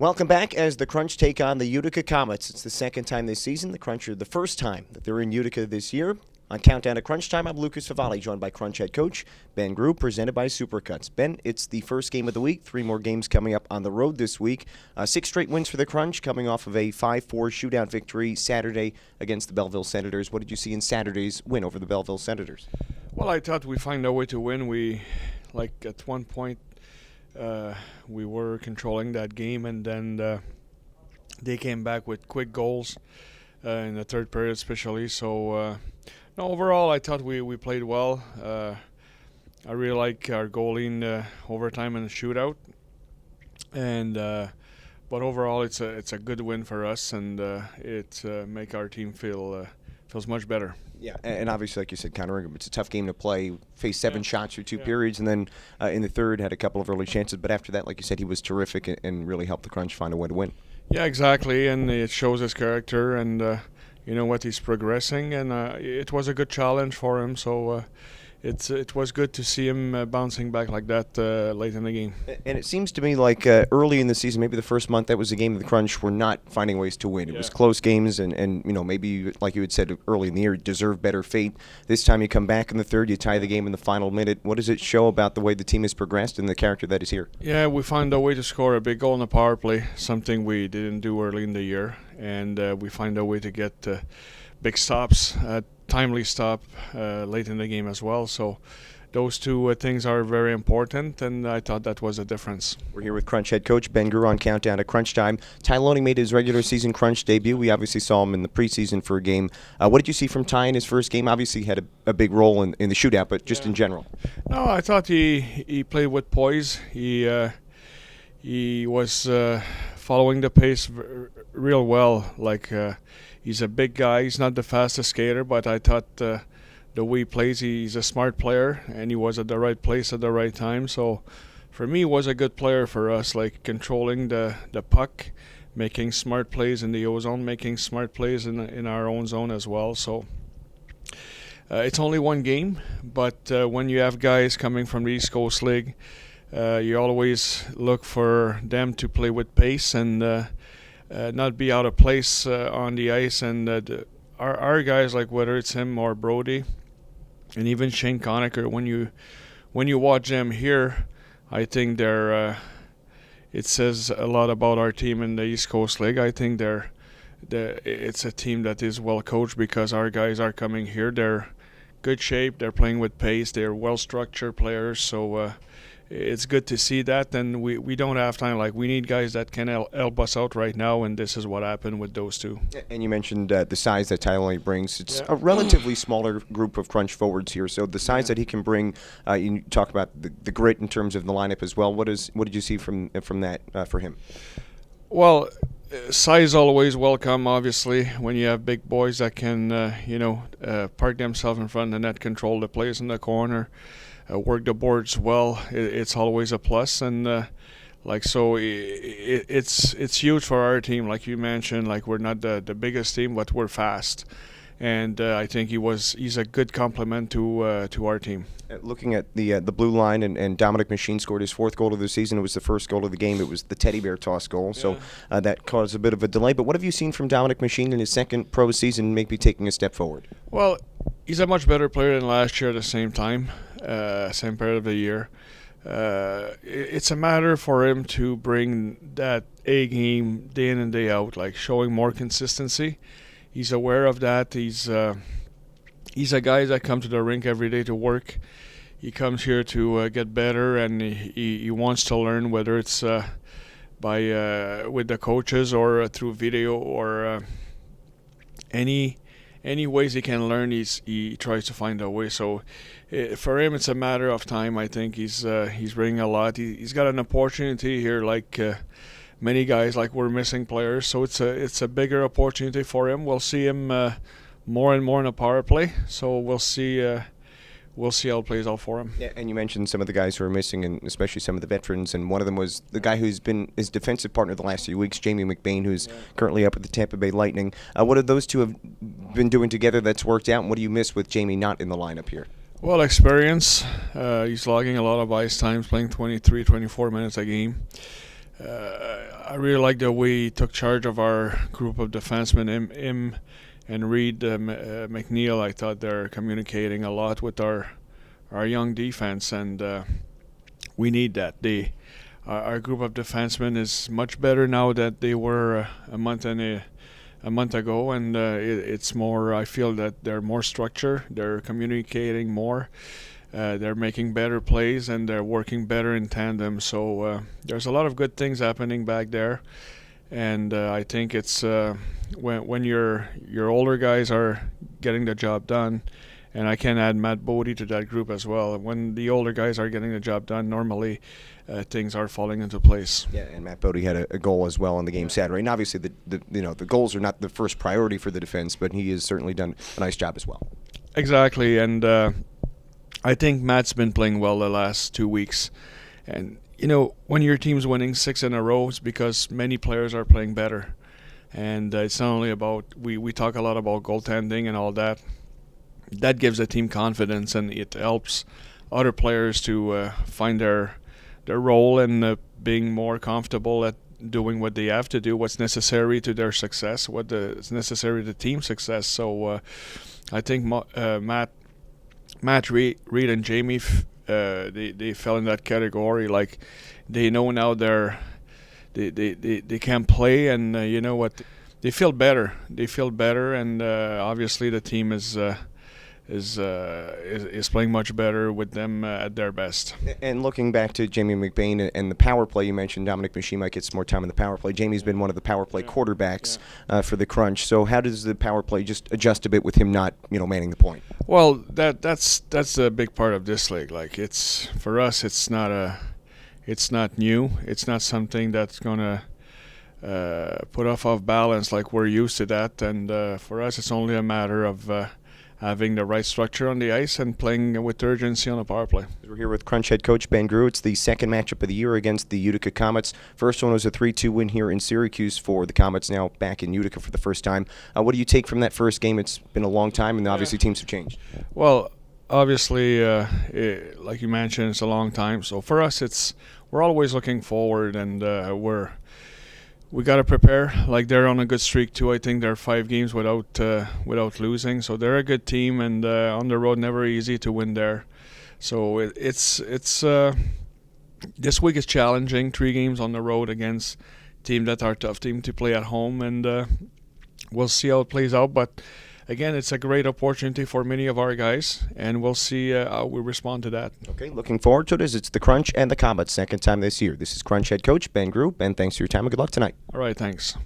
Welcome back as the Crunch take on the Utica Comets. It's the second time this season. The Crunch are the first time that they're in Utica this year. On Countdown to Crunch Time, I'm Lukas Favale, joined by Crunch head coach Ben Groulx, presented by Supercuts. Ben, it's the first game of the week. 3 more games coming up on the road this week. 6 straight wins for the Crunch, coming off of a 5-4 shootout victory Saturday against the Belleville Senators. What did you see in Saturday's win over the Belleville Senators? Well, I thought we'd find a way to win. At one point, we were controlling that game, and then they came back with quick goals in the third period especially. So overall, I thought we played well. I really like our goalie in the overtime and the shootout, and but overall, it's a good win for us, and it make our team feels much better. Yeah, and obviously, like you said, countering, it's a tough game to play. Faced 7 shots through 2 periods, and then in the third had a couple of early chances. But after that, like you said, he was terrific and really helped the Crunch find a way to win. Yeah, exactly, and it shows his character and you know what, he's progressing, and it was a good challenge for him. So it was good to see him bouncing back like that late in the game. And it seems to me like early in the season, maybe the first month, that was a game of the Crunch we're not finding ways to win. It was close games, and you know, maybe like you had said early in the year, deserve better fate. This time you come back in the third, you tie the game in the final minute. What does it show about the way the team has progressed and the character that is here? Yeah, we found a way to score a big goal in the power play, something we didn't do early in the year, and we find a way to get big stops, timely stop late in the game as well. So those two things are very important, and I thought that was a difference. We're here with Crunch head coach Ben Groulx on Countdown to Crunch Time. Ty Loney made his regular season Crunch debut. We obviously saw him in the preseason for a game. What did you see from Ty in his first game? Obviously he had a big role in the shootout, but just in general. No, I thought he played with poise. He was following the pace real well. He's a big guy. He's not the fastest skater, but I thought the way he plays, he's a smart player, and he was at the right place at the right time. So for me, he was a good player for us, like controlling the puck, making smart plays in the O zone, making smart plays in our own zone as well. So it's only one game, but when you have guys coming from the East Coast League, you always look for them to play with pace and not be out of place on the ice. And our guys, like whether it's him or Brody, and even Shane Conacher, when you watch them here, I think they're. It says a lot about our team in the East Coast League. I think it's a team that is well coached because our guys are coming here. They're good shape. They're playing with pace. They're well structured players. So. It's good to see that, and we don't have time. Like, we need guys that can help us out right now, and this is what happened with those two. And you mentioned the size that Ty Loney brings. It's a relatively smaller group of Crunch forwards here, so the size that he can bring, you talk about the grit in terms of the lineup as well. What did you see from that for him? Well, size always welcome, obviously, when you have big boys that can, park themselves in front of the net, control the plays in the corner, work the boards well. It's always a plus, and it's huge for our team. Like you mentioned, like we're not the biggest team, but we're fast, and I think he's a good complement to our team. Looking at the blue line, and Dominic Machine scored his 4th goal of the season. It was the first goal of the game. It was the teddy bear toss goal, so that caused a bit of a delay. But what have you seen from Dominic Machine in his second pro season, maybe taking a step forward? Well, he's a much better player than last year at the same time. Same period of the year. It's a matter for him to bring that A game day in and day out, like showing more consistency. He's aware of that. He's a guy that comes to the rink every day to work. He comes here to get better, and he wants to learn, whether it's by with the coaches or through video or any ways he can learn. He tries to find a way. So for him, it's a matter of time. I think he's bringing a lot. He's got an opportunity here, like many guys. Like, we're missing players, so it's a bigger opportunity for him. We'll see him more and more in a power play. So we'll see how it plays out for him. Yeah, and you mentioned some of the guys who are missing, and especially some of the veterans, and one of them was the guy who's been his defensive partner the last few weeks, Jamie McBain, who's currently up at the Tampa Bay Lightning. What have those two have been doing together that's worked out, and what do you miss with Jamie not in the lineup here? Well, experience. He's logging a lot of ice times, playing 23, 24 minutes a game. I really like that we took charge of our group of defensemen. Him and Reed McNeil, I thought they're communicating a lot with our young defense, and we need that. Our group of defensemen is much better now than they were a month ago, and it's more. I feel that they're more structured. They're communicating more. They're making better plays, and they're working better in tandem. So there's a lot of good things happening back there, and I think it's when your older guys are getting the job done, and I can add Matt Bodie to that group as well. When the older guys are getting the job done, normally things are falling into place. Yeah, and Matt Bodie had a goal as well in the game Saturday. And obviously, the goals are not the first priority for the defense, but he has certainly done a nice job as well. Exactly, and I think Matt's been playing well the last 2 weeks. And, when your team's winning 6 in a row, it's because many players are playing better. And it's not only about, we talk a lot about goaltending and all that. That gives the team confidence, and it helps other players to find their role and being more comfortable at doing what they have to do, what's necessary to their success, what is necessary to team success. So I think Matt, Reed, and Jamie, they fell in that category. Like, they know now they can play, and you know what, they feel better. They feel better, and obviously the team is playing much better with them at their best. And looking back to Jamie McBain and the power play, you mentioned Dominic Machima gets more time in the power play. Jamie's been one of the power play quarterbacks for the Crunch. So how does the power play just adjust a bit with him not manning the point? Well, that's a big part of this league. Like, it's for us, it's not new. It's not something that's gonna put off balance like we're used to that. And for us, it's only a matter of having the right structure on the ice and playing with urgency on the power play. We're here with Crunch head coach Ben Groulx. It's the second matchup of the year against the Utica Comets. First one was a 3-2 win here in Syracuse for the Comets, now back in Utica for the first time. What do you take from that first game? It's been a long time, and obviously teams have changed. Well, obviously, like you mentioned, it's a long time. So for us, we're always looking forward, and we got to prepare. Like, they're on a good streak too. I think they're 5 games without losing. So they're a good team, and on the road, never easy to win there. So it's this week is challenging. 3 games on the road against teams that are tough team to play at home, and we'll see how it plays out. But again, it's a great opportunity for many of our guys, and we'll see how we respond to that. Okay, looking forward to it as it's the Crunch and the Comets second time this year. This is Crunch head coach Ben Groulx. Ben, thanks for your time and good luck tonight. All right, thanks.